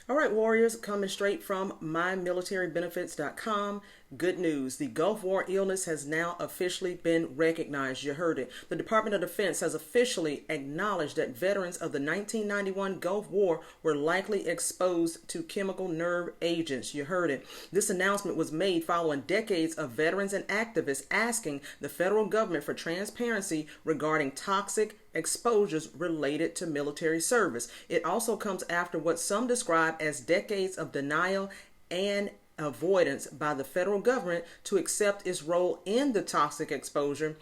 All right, warriors, coming straight from mymilitarybenefits.com. Good news. The Gulf War illness has now officially been recognized. You heard it. The Department of Defense has officially acknowledged that veterans of the 1991 Gulf War were likely exposed to chemical nerve agents. You heard it. This announcement was made following decades of veterans and activists asking the federal government for transparency regarding toxic exposures related to military service. It also comes after what some describe as decades of denial and avoidance by the federal government to accept its role in the toxic exposure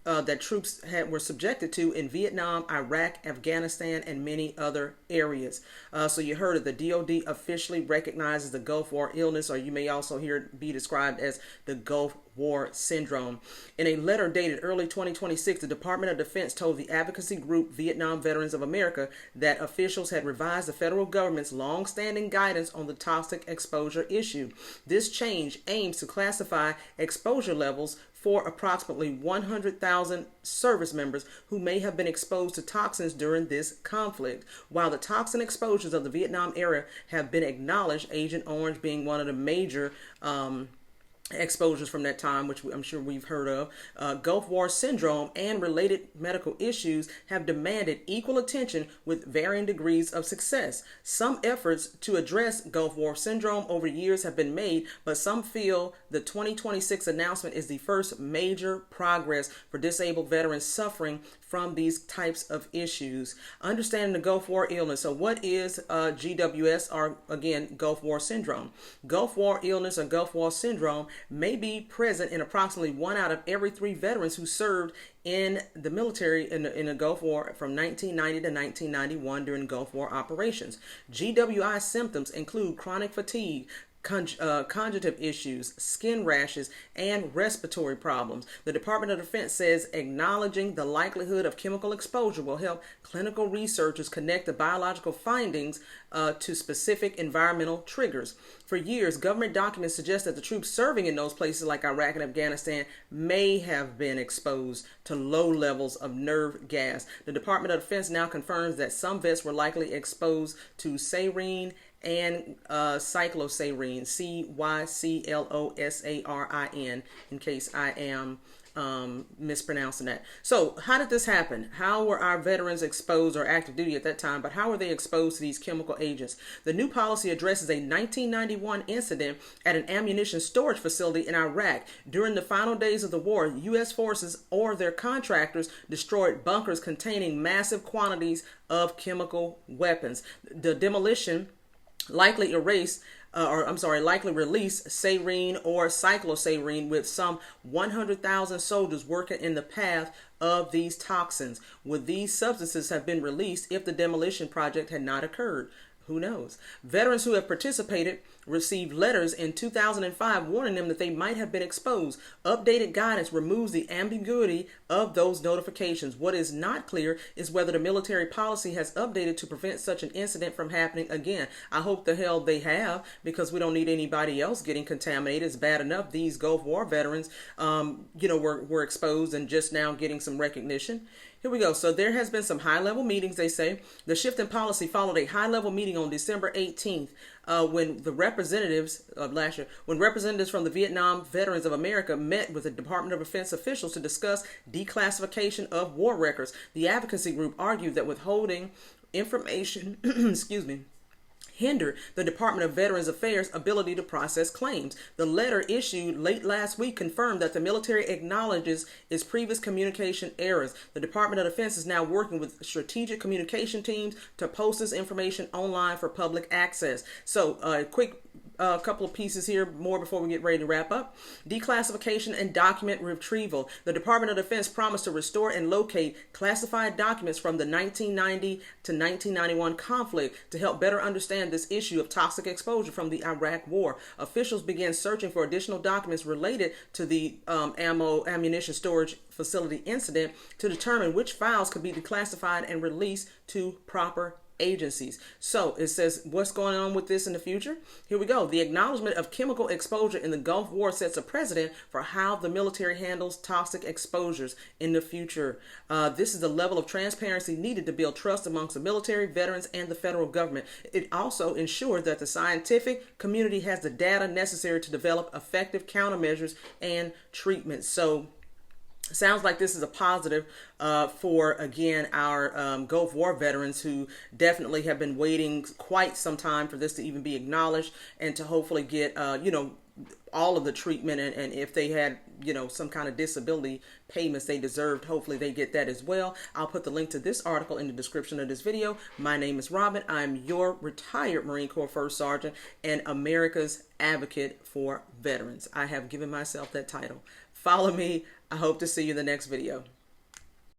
that troops were subjected to in Vietnam, Iraq, Afghanistan, and many other areas. So you heard it. The DoD officially recognizes the Gulf War illness, or you may also hear it be described as the Gulf War Syndrome. In a letter dated early 2026, the Department of Defense told the advocacy group Vietnam Veterans of America that officials had revised the federal government's long-standing guidance on the toxic exposure issue. This change aims to classify exposure levels for approximately 100,000 service members who may have been exposed to toxins during this conflict. While the toxin exposures of the Vietnam era have been acknowledged, Agent Orange being one of the major exposures from that time, which I'm sure we've heard of, Gulf War syndrome and related medical issues have demanded equal attention with varying degrees of success. Some efforts to address Gulf War syndrome over years have been made, but some feel the 2026 announcement is the first major progress for disabled veterans suffering from these types of issues. Understanding the Gulf War illness. So what is GWS, or again, Gulf War syndrome? Gulf War illness or Gulf War syndrome may be present in approximately 1 out of every 3 veterans who served in the military in the Gulf War from 1990 to 1991 during Gulf War operations. GWI symptoms include chronic fatigue, conjunctive issues, skin rashes, and respiratory problems. The Department of Defense says acknowledging the likelihood of chemical exposure will help clinical researchers connect the biological findings to specific environmental triggers. For years, government documents suggest that the troops serving in those places like Iraq and Afghanistan may have been exposed to low levels of nerve gas. The Department of Defense now confirms that some vets were likely exposed to sarin and cyclosarin, Cyclosarin, in case I am mispronouncing that. So how did this happen? How were our veterans exposed, or active duty at that time, but how were they exposed to these chemical agents? The new policy addresses a 1991 incident at an ammunition storage facility in Iraq. During the final days of the war, U.S. forces or their contractors destroyed bunkers containing massive quantities of chemical weapons. The demolition likely release sarin or cyclosarin, with some 100,000 soldiers working in the path of these toxins. Would these substances have been released if the demolition project had not occurred? Who knows? Veterans who have participated received letters in 2005 warning them that they might have been exposed. Updated guidance removes the ambiguity of those notifications. What is not clear is whether the military policy has updated to prevent such an incident from happening again. I hope the hell they have, because we don't need anybody else getting contaminated. It's bad enough these Gulf War veterans, were exposed and just now getting some recognition. Here we go. So there has been some high-level meetings, they say. The shift in policy followed a high-level meeting on December 18th when representatives from the Vietnam Veterans of America met with the Department of Defense officials to discuss declassification of war records. The advocacy group argued that withholding information, hinder the Department of Veterans Affairs' ability to process claims. The letter issued late last week confirmed that the military acknowledges its previous communication errors. The Department of Defense is now working with strategic communication teams to post this information online for public access. So, quick couple of pieces here more before we get ready to wrap up. Declassification and document retrieval. The Department of Defense promised to restore and locate classified documents from the 1990 to 1991 conflict to help better understand this issue of toxic exposure from the Iraq War. Officials began searching for additional documents related to the ammunition storage facility incident to determine which files could be declassified and released to proper agencies. So it says, what's going on with this in the future? Here we go. The acknowledgement of chemical exposure in the Gulf War sets a precedent for how the military handles toxic exposures in the future. This is the level of transparency needed to build trust amongst the military, veterans, and the federal government. It also ensures that the scientific community has the data necessary to develop effective countermeasures and treatments. So sounds like this is a positive for, again, our Gulf War veterans who definitely have been waiting quite some time for this to even be acknowledged and to hopefully get, all of the treatment. And if they had, some kind of disability payments they deserved, hopefully they get that as well. I'll put the link to this article in the description of this video. My name is Robin. I'm your retired Marine Corps First Sergeant and America's advocate for veterans. I have given myself that title. Follow me. I hope to see you in the next video.